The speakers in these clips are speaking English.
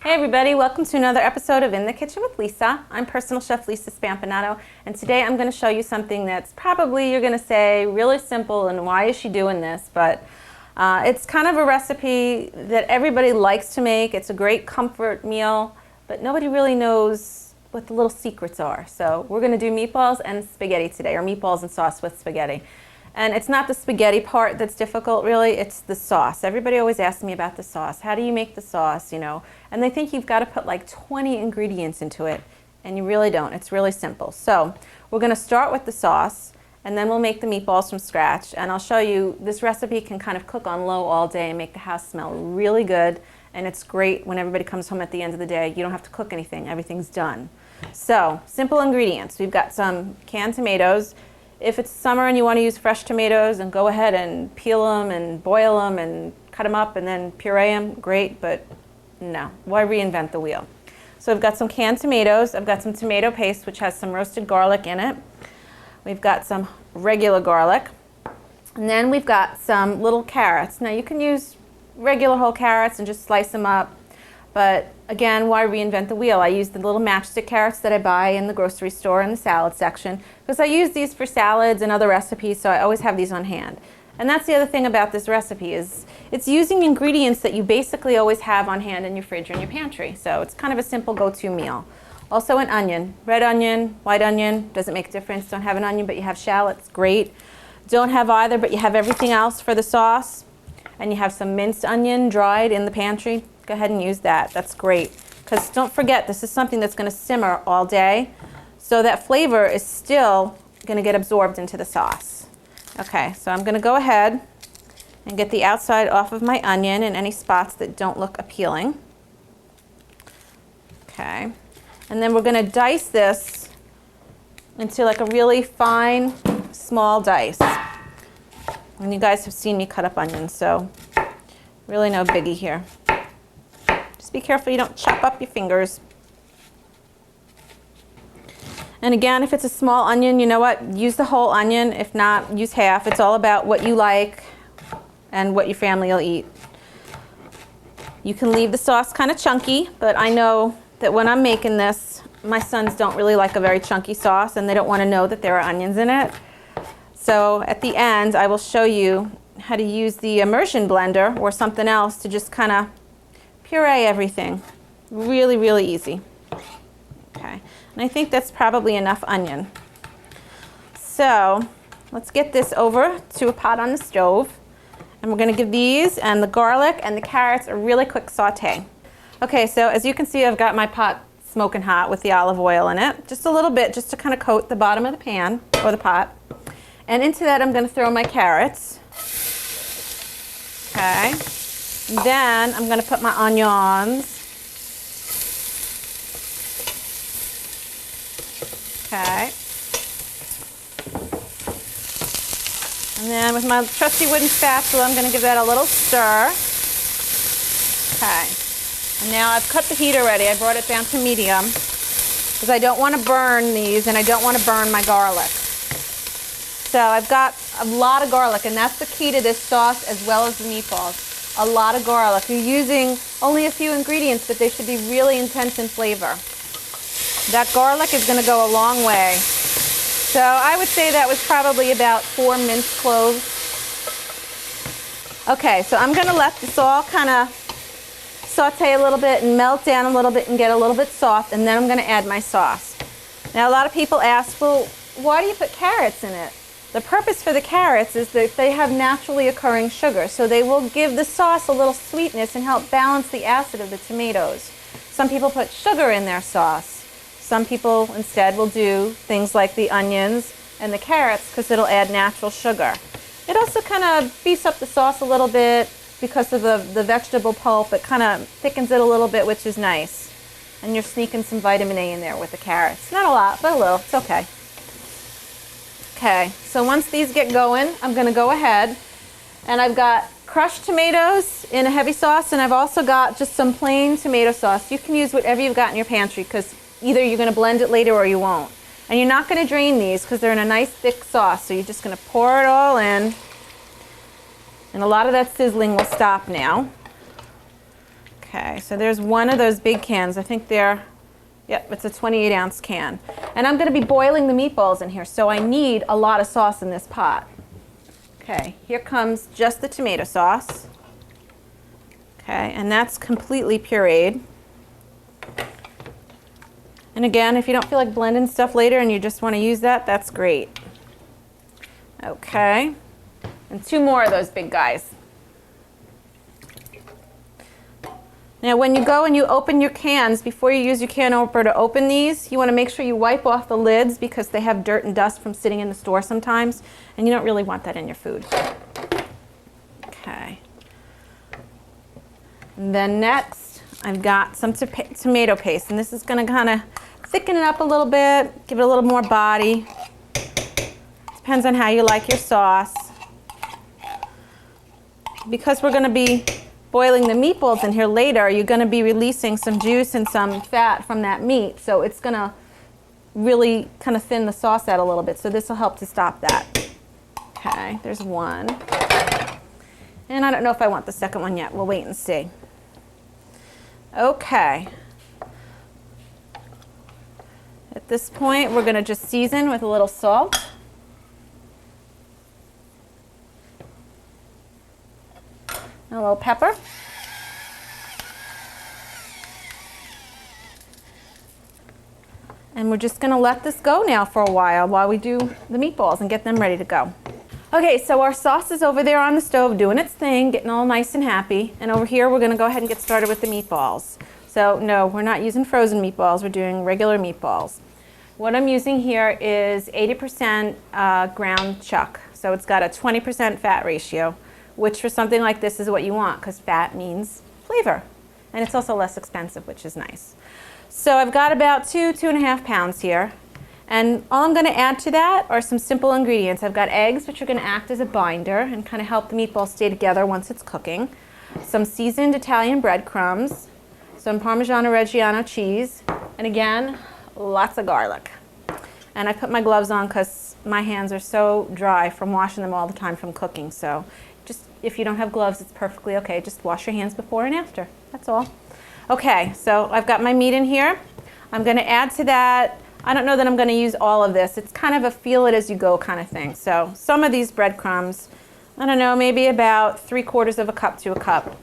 Hey everybody, welcome to another episode of In the Kitchen with Lisa. I'm personal chef Lisa Spampinato, and today I'm going to show you something that's probably you're going to say really simple and why is she doing this, but it's kind of a recipe that everybody likes to make. It's a great comfort meal, but nobody really knows what the little secrets are. So we're going to do meatballs and spaghetti today, or meatballs and sauce with spaghetti. And it's not the spaghetti part that's difficult, really, it's the sauce. Everybody always asks me about the sauce. How do you make the sauce, you know? And they think you've got to put like 20 ingredients into it, and you really don't. It's really simple. So we're going to start with the sauce, and then we'll make the meatballs from scratch. And I'll show you this recipe can kind of cook on low all day and make the house smell really good. And it's great when everybody comes home at the end of the day. You don't have to cook anything. Everything's done. So simple ingredients. We've got some canned tomatoes. If it's summer and you want to use fresh tomatoes, then go ahead and peel them and boil them and cut them up and then puree them. Great, but no, why reinvent the wheel? So I've got some canned tomatoes. I've got some tomato paste, which has some roasted garlic in it. We've got some regular garlic. And then we've got some little carrots. Now you can use regular whole carrots and just slice them up. But again, why reinvent the wheel? I use the little matchstick carrots that I buy in the grocery store in the salad section because I use these for salads and other recipes, so I always have these on hand. And that's the other thing about this recipe is it's using ingredients that you basically always have on hand in your fridge or in your pantry. So it's kind of a simple go-to meal. Also an onion, red onion, white onion, doesn't make a difference. Don't have an onion, but you have shallots, great. Don't have either, but you have everything else for the sauce. And you have some minced onion dried in the pantry. Go ahead and use that. That's great. Because don't forget, this is something that's going to simmer all day. So that flavor is still going to get absorbed into the sauce. Okay, so I'm going to go ahead and get the outside off of my onion and any spots that don't look appealing. Okay. And then we're going to dice this into like a really fine, small dice. And you guys have seen me cut up onions, so really no biggie here. Just be careful you don't chop up your fingers. And again, if it's a small onion, you know what? Use the whole onion. If not, use half. It's all about what you like and what your family will eat. You can leave the sauce kind of chunky, but I know that when I'm making this, my sons don't really like a very chunky sauce, and they don't want to know that there are onions in it. So at the end, I will show you how to use the immersion blender or something else to just kind of puree everything. Really, really easy. Okay, and I think that's probably enough onion. So let's get this over to a pot on the stove. And we're going to give these and the garlic and the carrots a really quick saute. Okay, so as you can see, I've got my pot smoking hot with the olive oil in it. Just a little bit, just to kind of coat the bottom of the pan or the pot. And into that, I'm going to throw my carrots. Okay. Then I'm going to put my onions. Okay. And then with my trusty wooden spatula, I'm going to give that a little stir. Okay. And now I've cut the heat already. I brought it down to medium because I don't want to burn these and I don't want to burn my garlic. So I've got a lot of garlic, and that's the key to this sauce as well as the meatballs. A lot of garlic. You're using only a few ingredients, but they should be really intense in flavor. That garlic is going to go a long way. So I would say that was probably about 4 minced cloves. Okay, so I'm going to let this all kind of saute a little bit and melt down a little bit and get a little bit soft, and then I'm going to add my sauce. Now a lot of people ask, well, why do you put carrots in it? The purpose for the carrots is that they have naturally occurring sugar, so they will give the sauce a little sweetness and help balance the acid of the tomatoes. Some people put sugar in their sauce. Some people instead will do things like the onions and the carrots because it'll add natural sugar. It also kind of beefs up the sauce a little bit because of the vegetable pulp. It kind of thickens it a little bit, which is nice. And you're sneaking some vitamin A in there with the carrots. Not a lot, but a little. It's okay. Okay, so once these get going, I'm going to go ahead and I've got crushed tomatoes in a heavy sauce, and I've also got just some plain tomato sauce. You can use whatever you've got in your pantry because either you're going to blend it later or you won't. And you're not going to drain these because they're in a nice thick sauce, so you're just going to pour it all in. And a lot of that sizzling will stop now. Okay, so there's one of those big cans. I think they're, yep, it's a 28-ounce can. And I'm going to be boiling the meatballs in here, so I need a lot of sauce in this pot. Okay, here comes just the tomato sauce. Okay, and that's completely pureed. And again, if you don't feel like blending stuff later and you just want to use that, that's great. Okay, and 2 more of those big guys. Now when you go and you open your cans, before you use your can opener to open these, you want to make sure you wipe off the lids because they have dirt and dust from sitting in the store sometimes, and you don't really want that in your food. Okay. And then next, I've got some tomato paste, and this is going to kind of thicken it up a little bit, give it a little more body. Depends on how you like your sauce. Because we're going to be boiling the meatballs in here later, you're going to be releasing some juice and some fat from that meat, so it's going to really kind of thin the sauce out a little bit, so this will help to stop that. Okay, there's one. And I don't know if I want the second one yet. We'll wait and see. Okay. At this point, we're going to just season with a little salt. A little pepper. And we're just going to let this go now for a while we do the meatballs and get them ready to go. Okay, so our sauce is over there on the stove doing its thing, getting all nice and happy. And over here, we're going to go ahead and get started with the meatballs. So no, we're not using frozen meatballs. We're doing regular meatballs. What I'm using here is 80% ground chuck. So it's got a 20% fat ratio, which for something like this is what you want because fat means flavor. And it's also less expensive, which is nice. So I've got about 2.5 pounds here. And all I'm going to add to that are some simple ingredients. I've got eggs, which are going to act as a binder and kind of help the meatballs stay together once it's cooking. Some seasoned Italian breadcrumbs, some Parmigiano Reggiano cheese, and again, lots of garlic. And I put my gloves on because my hands are so dry from washing them all the time from cooking. So just if you don't have gloves, it's perfectly okay. Just wash your hands before and after. That's all. Okay, so I've got my meat in here. I'm going to add to that. I don't know that I'm going to use all of this. It's kind of a feel it as you go kind of thing. So some of these breadcrumbs, I don't know, maybe about 3/4 cup to a cup.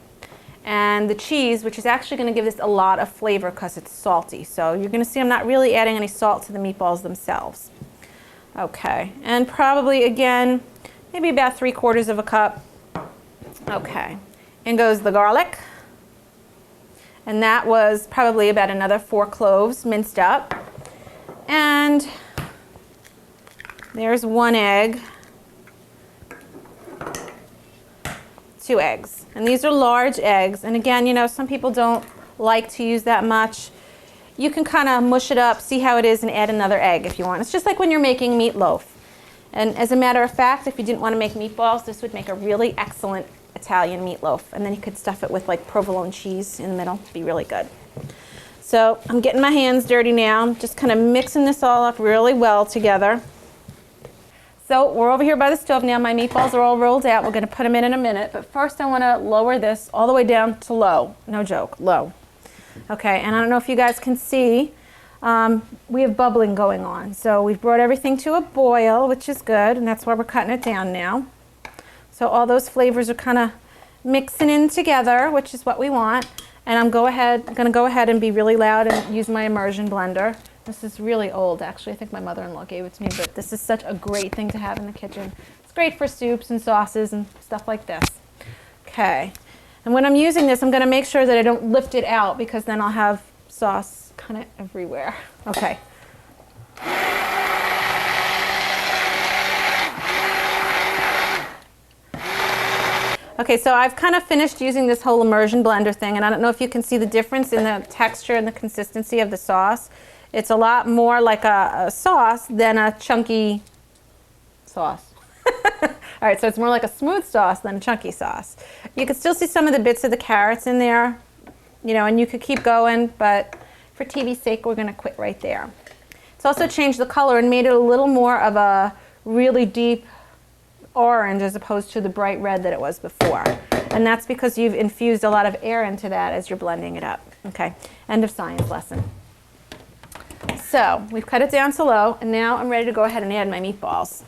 And the cheese, which is actually going to give this a lot of flavor because it's salty. So you're going to see I'm not really adding any salt to the meatballs themselves. Okay, and probably again, maybe about 3/4 cup. Okay, in goes the garlic. And that was probably about another 4 cloves minced up. And there's 1 egg, 2 eggs. And these are large eggs. And again, you know, some people don't like to use that much. You can kind of mush it up, see how it is, and add another egg if you want. It's just like when you're making meatloaf. And as a matter of fact, if you didn't want to make meatballs, this would make a really excellent Italian meatloaf. And then you could stuff it with like provolone cheese in the middle. It'd be really good. So I'm getting my hands dirty now. I'm just kind of mixing this all up really well together. So we're over here by the stove now. My meatballs are all rolled out. We're going to put them in a minute. But first I want to lower this all the way down to low. No joke, low. Okay, and I don't know if you guys can see, we have bubbling going on. So we've brought everything to a boil, which is good, and that's why we're cutting it down now. So all those flavors are kind of mixing in together, which is what we want. And I'm going to go ahead and be really loud and use my immersion blender. This is really old, actually. I think my mother-in-law gave it to me, but this is such a great thing to have in the kitchen. It's great for soups and sauces and stuff like this. Okay, and when I'm using this, I'm going to make sure that I don't lift it out because then I'll have sauce kind of everywhere. Okay. Okay, so I've kind of finished using this whole immersion blender thing, and I don't know if you can see the difference in the texture and the consistency of the sauce. It's a lot more like a sauce than a chunky sauce. All right, so it's more like a smooth sauce than a chunky sauce. You can still see some of the bits of the carrots in there, you know, and you could keep going, but for TV's sake, we're going to quit right there. It's also changed the color and made it a little more of a really deep orange as opposed to the bright red that it was before. And And that's because you've infused a lot of air into that as you're blending it up. Okay, end of science lesson. So we've cut it down to low, and now I'm ready to go ahead and add my meatballs.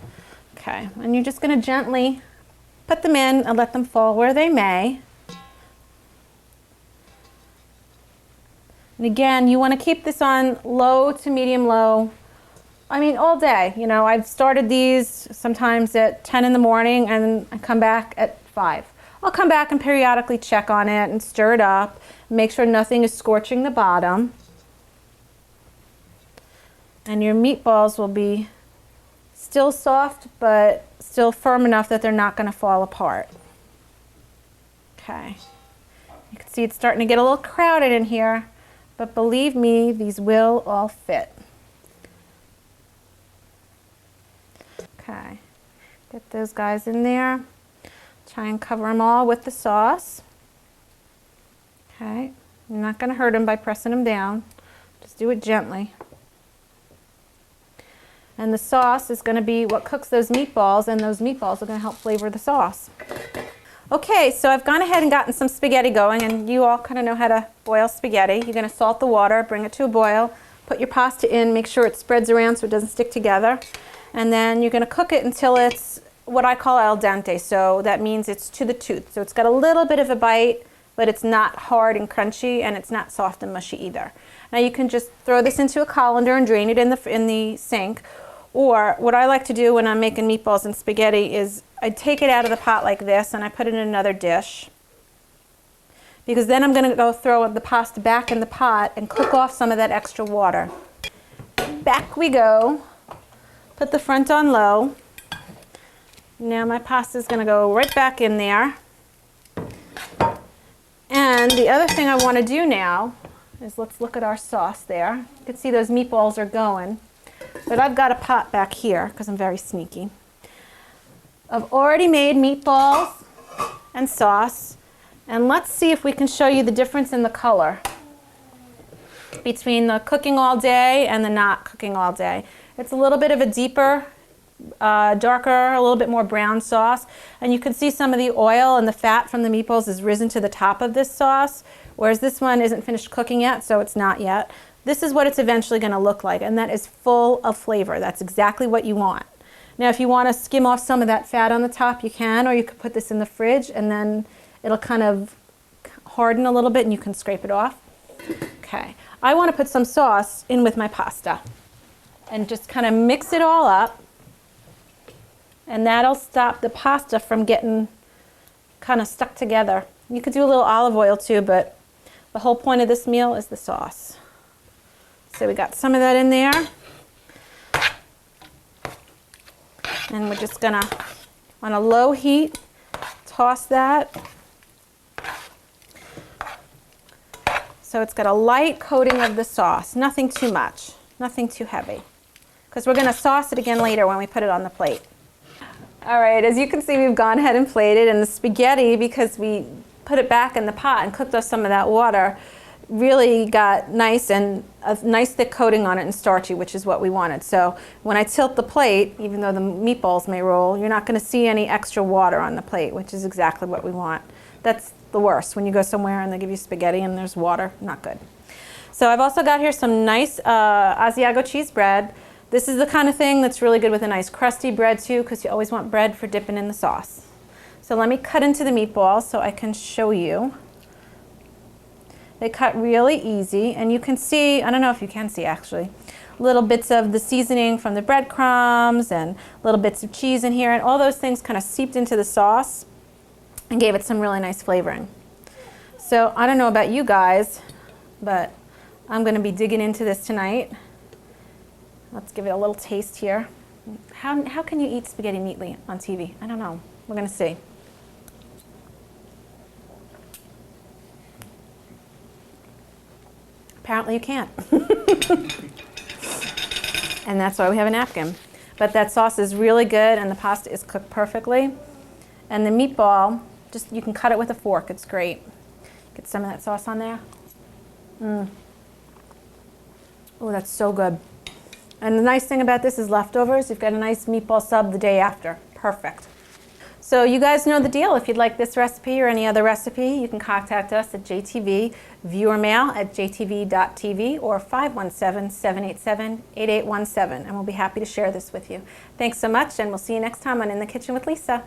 Okay, and you're just going to gently put them in and let them fall where they may. And again, you want to keep this on low to medium low. I mean, all day. You know, I've started these sometimes at 10 in the morning and I come back at 5. I'll come back and periodically check on it and stir it up, make sure nothing is scorching the bottom. And your meatballs will be still soft, but still firm enough that they're not going to fall apart. Okay. You can see it's starting to get a little crowded in here, but believe me, these will all fit. Okay. Get those guys in there. Try and cover them all with the sauce. Okay. You're not going to hurt them by pressing them down. Just do it gently. And the sauce is going to be what cooks those meatballs, and those meatballs are going to help flavor the sauce. Okay, so I've gone ahead and gotten some spaghetti going, and you all kind of know how to boil spaghetti. You're going to salt the water, bring it to a boil, put your pasta in, make sure it spreads around so it doesn't stick together. And then you're going to cook it until it's what I call al dente, so that means it's to the tooth. So it's got a little bit of a bite, but it's not hard and crunchy, and it's not soft and mushy either. Now you can just throw this into a colander and drain it in the sink. Or what I like to do when I'm making meatballs and spaghetti is I take it out of the pot like this and I put it in another dish. Because then I'm going to go throw the pasta back in the pot and cook off some of that extra water. Back we go. Put the front on low. Now my pasta is going to go right back in there. And the other thing I want to do now is let's look at our sauce there. You can see those meatballs are going. But I've got a pot back here because I'm very sneaky. I've already made meatballs and sauce. And let's see if we can show you the difference in the color between the cooking all day and the not cooking all day. It's a little bit of a deeper, darker, a little bit more brown sauce. And you can see some of the oil and the fat from the meatballs has risen to the top of this sauce, whereas this one isn't finished cooking yet, so it's not yet. This is what it's eventually going to look like, and that is full of flavor. That's exactly what you want. Now, if you want to skim off some of that fat on the top, you can, or you could put this in the fridge, and then it'll kind of harden a little bit, and you can scrape it off. Okay, I want to put some sauce in with my pasta, and just kind of mix it all up, and that'll stop the pasta from getting kind of stuck together. You could do a little olive oil too, but the whole point of this meal is the sauce. So we got some of that in there. And we're just gonna, on a low heat, toss that. So it's got a light coating of the sauce, nothing too much, nothing too heavy. Because we're gonna sauce it again later when we put it on the plate. All right, as you can see, we've gone ahead and plated, and the spaghetti, because we put it back in the pot and cooked off some of that water, really got nice and a nice thick coating on it and starchy, which is what we wanted. So when I tilt the plate, even though the meatballs may roll, you're not going to see any extra water on the plate, which is exactly what we want. That's the worst, when you go somewhere and they give you spaghetti and there's water. Not good. So I've also got here some nice Asiago cheese bread. This is the kind of thing that's really good with a nice crusty bread too, because you always want bread for dipping in the sauce. So let me cut into the meatballs so I can show you. They cut really easy, and you can see, I don't know if you can see actually, little bits of the seasoning from the breadcrumbs and little bits of cheese in here, and all those things kind of seeped into the sauce and gave it some really nice flavoring. So I don't know about you guys, but I'm going to be digging into this tonight. Let's give it a little taste here. How can you eat spaghetti neatly on TV? I don't know. We're going to see. Apparently you can't. And that's why we have a napkin. But that sauce is really good, and the pasta is cooked perfectly. And the meatball, just you can cut it with a fork. It's great. Get some of that sauce on there. Oh, that's so good. And the nice thing about this is leftovers. You've got a nice meatball sub the day after. Perfect. So you guys know the deal. If you'd like this recipe or any other recipe, you can contact us at JTV, viewermail@jtv.tv or 517-787-8817, and we'll be happy to share this with you. Thanks so much, and we'll see you next time on In the Kitchen with Lisa.